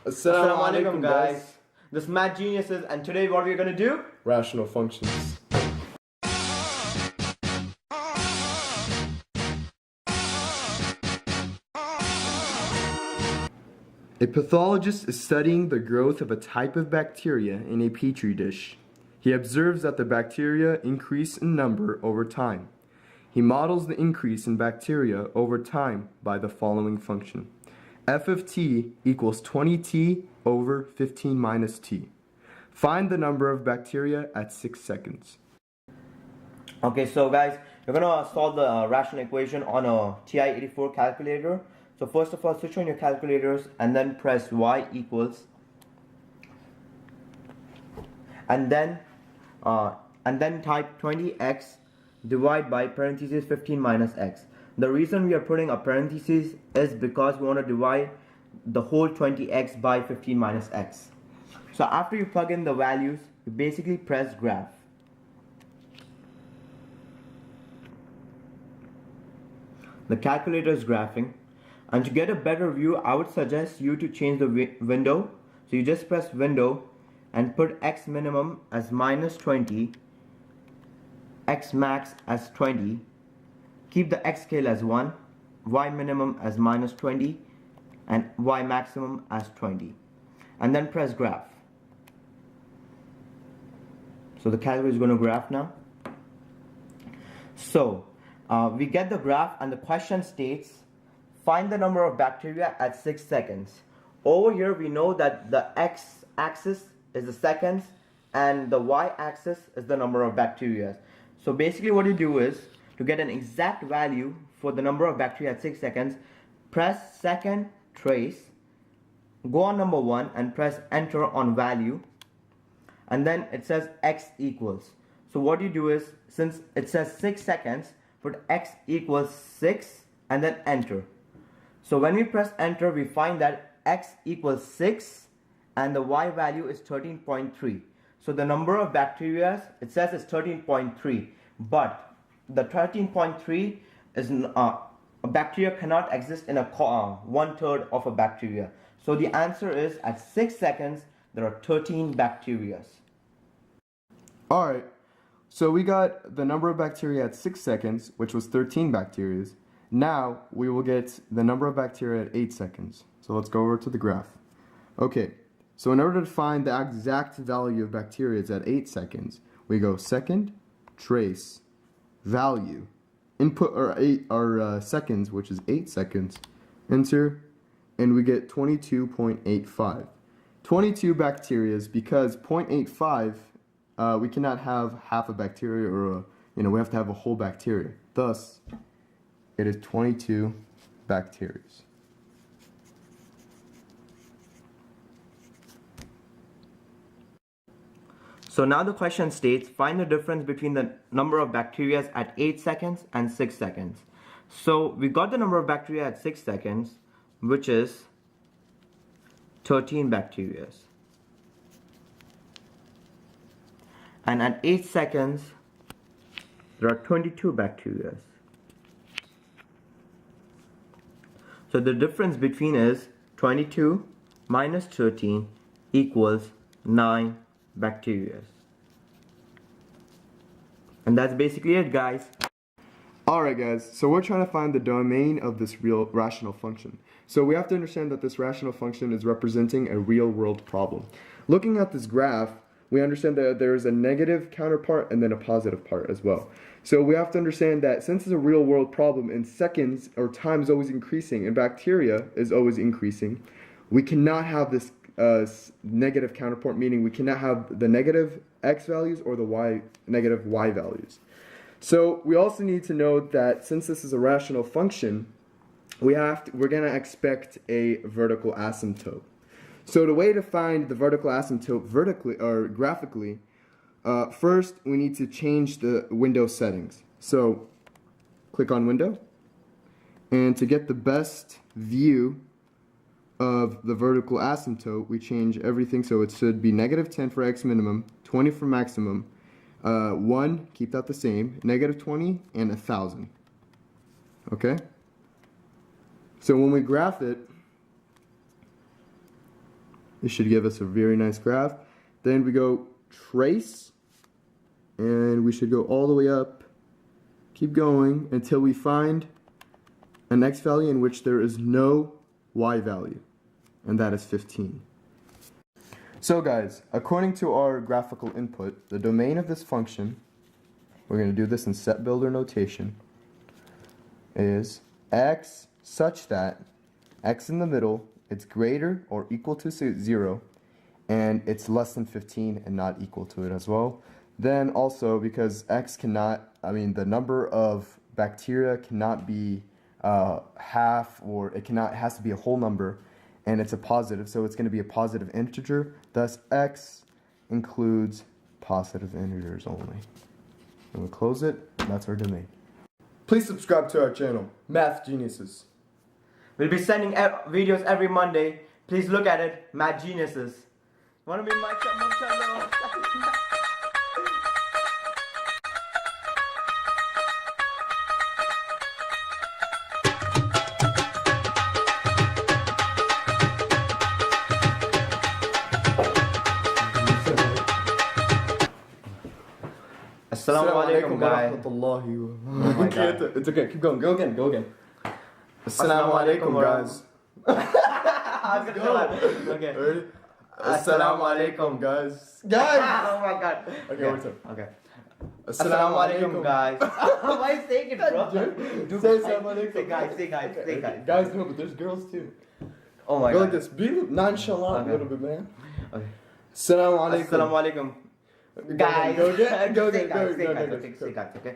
Assalamu Assalamu alaikum, alaikum guys. This is Math Geniuses, and today what we're gonna do? Rational functions. A pathologist is studying the growth of a type of bacteria in a petri dish. He observes that the bacteria increase in number over time. He models the increase in bacteria over time by the following function. F of t equals 20t over 15 minus t. Find the number of bacteria at 6 seconds. Okay, so guys, we're gonna solve the rational equation on a TI-84 calculator. So first of all, switch on your calculators and then press y equals, and then type 20x divide by parentheses 15 minus x. The reason we are putting a parentheses is because we want to divide the whole 20x by 15 minus x. So after you plug in the values, you basically press graph. The calculator is graphing, and to get a better view, I would suggest you to change the window. So you just press window and put x minimum as minus 20, x max as 20, keep the x scale as 1, y minimum as minus 20, and y maximum as 20, and then press graph. So the calculator is going to graph now. So we get the graph, and the question states, find the number of bacteria at 6 seconds. Over here we know that the x-axis is the seconds and the y-axis is the number of bacteria. So basically what you do is, to get an exact value for the number of bacteria at 6 seconds, press second trace, go on number 1 and press enter on value, and then it says x equals. So what you do is, since it says 6 seconds, put x equals 6 and then enter. So when we press enter, we find that x equals 6 and the y value is 13.3. So the number of bacteria, it says is 13.3, but the 13.3 is a bacteria cannot exist in a 1/3 of a bacteria. So the answer is, at 6 seconds there are 13 bacteria. Alright, so we got the number of bacteria at 6 seconds, which was 13 bacteria. Now we will get the number of bacteria at 8 seconds. So let's go over to the graph. Okay, so in order to find the exact value of bacteria at 8 seconds, we go second, trace, value, input our seconds, which is 8 seconds, enter, and we get 22.85. 22 bacteria, because 0.85, we cannot have half a bacteria, or we have to have a whole bacteria. Thus, it is 22 bacteria. So now the question states, find the difference between the number of bacteria at 8 seconds and 6 seconds. So we got the number of bacteria at 6 seconds, which is 13 bacteria. And at 8 seconds, there are 22 bacteria. So the difference between is 22 minus 13 equals 9 bacteria. And that's basically it, guys. Alright guys, so we're trying to find the domain of this real rational function. So we have to understand that this rational function is representing a real world problem. Looking at this graph, we understand that there is a negative counterpart and then a positive part as well. So we have to understand that since it's a real world problem and seconds or time is always increasing and bacteria is always increasing, we cannot have this negative counterpart, meaning we cannot have the negative x values or the negative y values. So we also need to know that since this is a rational function, we're going to expect a vertical asymptote. So the way to find the vertical asymptote vertically or graphically, first we need to change the window settings. So click on window, and to get the best view of the vertical asymptote, we change everything, so it should be -10 for x minimum, 20 for maximum, 1, keep that the same, -20, and 1,000. Okay? So when we graph it, It should give us a very nice graph. Then we go trace, and we should go all the way up, keep going until we find an x value in which there is no y value, and that is 15. So guys, according to our graphical input, the domain of this function, we're going to do this in set builder notation, is x such that x in the middle, it's greater or equal to 0, and it's less than 15 and not equal to it as well. Then also, because x cannot, the number of bacteria cannot be half, or it has to be a whole number, and it's a positive, so it's going to be a positive integer. Thus, x includes positive integers only. And we'll close it. That's our domain. Please subscribe to our channel, Math Geniuses. We'll be sending videos every Monday. Please look at it. Math Geniuses. Wanna be my channel? Assalamu alaikum, guys. Oh my God. It's okay, keep going. Go again. Assalamu alaikum, guys. Okay. Ready? Assalamu alaikum, guys. Oh my God. Okay, one time. Okay. Assalamu alaikum, guys. Why are you saying it, bro? Say assalamu alaikum. Say guys. Say guys. Guys, no, but there's girls too. Oh my Go God. like this. Be nonchalant a little bit, man. Okay. Assalamu alaikum. Assalamu alaikum. Guys. Go again. Say guys. Okay.